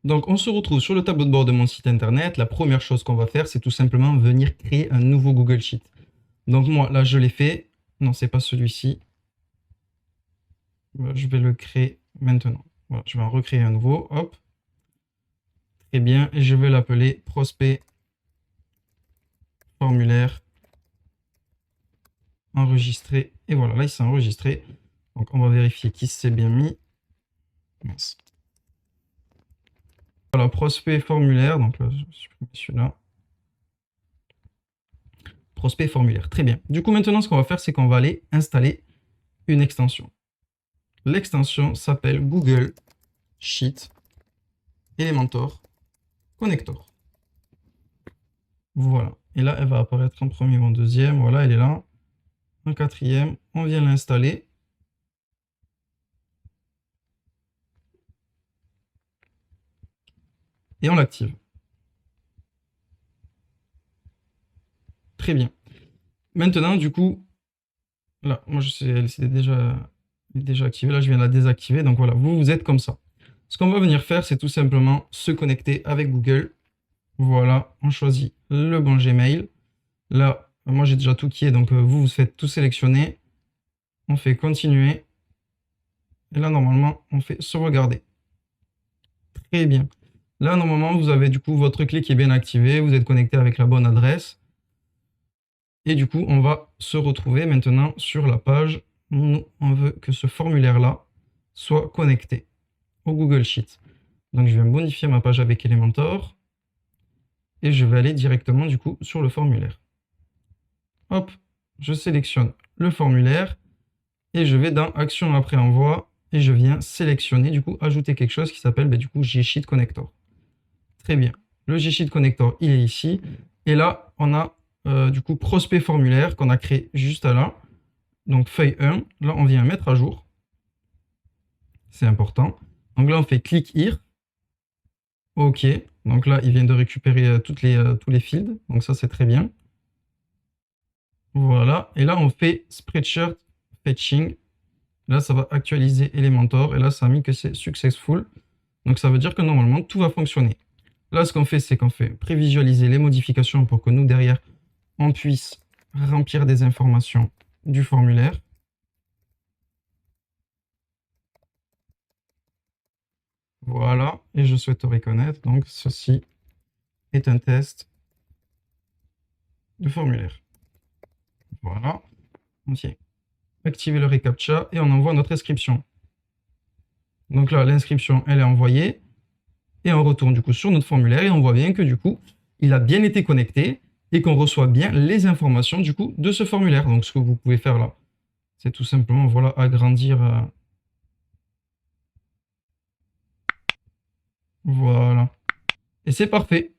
Donc, on se retrouve sur le tableau de bord de mon site internet. La première chose qu'on va faire, c'est tout simplement venir créer un nouveau Google Sheet. Donc, moi, là, je l'ai fait. Non, c'est pas celui-ci. Je vais le créer maintenant. Voilà, je vais en recréer un nouveau. Hop. Très bien. Et je vais l'appeler prospect formulaire enregistré. Et voilà, là, il s'est enregistré. Donc, on va vérifier qu'il s'est bien mis. Mince. Voilà, prospect formulaire. Donc là, je supprime celui-là. Prospect formulaire. Très bien. Du coup, maintenant, ce qu'on va faire, c'est qu'on va aller installer une extension. L'extension s'appelle Google Sheet Elementor Connector. Voilà. Et là, elle va apparaître en premier ou en deuxième. Voilà, elle est là. En quatrième, on vient l'installer. Et on l'active. Très bien. Maintenant, du coup, là, moi, je sais, elle est déjà activée. Là, je viens de la désactiver. Donc voilà, vous êtes comme ça. Ce qu'on va venir faire, c'est tout simplement se connecter avec Google. Voilà, on choisit le bon Gmail. Là, moi, j'ai déjà tout qui est. Donc, vous faites tout sélectionner. On fait continuer. Et là, normalement, on fait sauvegarder. Très bien. Là, normalement, vous avez du coup votre clé qui est bien activée. Vous êtes connecté avec la bonne adresse. Et du coup, on va se retrouver maintenant sur la page où on veut que ce formulaire-là soit connecté au Google Sheet. Donc, je vais modifier ma page avec Elementor. Et je vais aller directement du coup sur le formulaire. Hop, je sélectionne le formulaire. Et je vais dans Action après envoi. Et je viens sélectionner, du coup, ajouter quelque chose qui s'appelle du coup G-Sheet Connector. Très bien. Le G-Sheet Connector, il est ici. Et là, on a du coup prospect formulaire qu'on a créé juste là. Donc feuille 1. Là, on vient mettre à jour. C'est important. Donc là, on fait click here. OK. Donc là, il vient de récupérer tous les fields. Donc ça, c'est très bien. Voilà. Et là, on fait Spreadshirt Fetching. Là, ça va actualiser Elementor. Et là, ça a mis que c'est successful. Donc ça veut dire que normalement, tout va fonctionner. Là, ce qu'on fait, c'est qu'on fait prévisualiser les modifications pour que nous, derrière, on puisse remplir des informations du formulaire. Voilà, et je souhaite reconnaître. Donc, ceci est un test de formulaire. Voilà. On tient. Activer le reCAPTCHA et on envoie notre inscription. Donc là, l'inscription, elle est envoyée. Et on retourne du coup sur notre formulaire et on voit bien que du coup, il a bien été connecté et qu'on reçoit bien les informations du coup de ce formulaire. Donc, ce que vous pouvez faire là, c'est tout simplement, voilà, agrandir. Voilà. Et c'est parfait.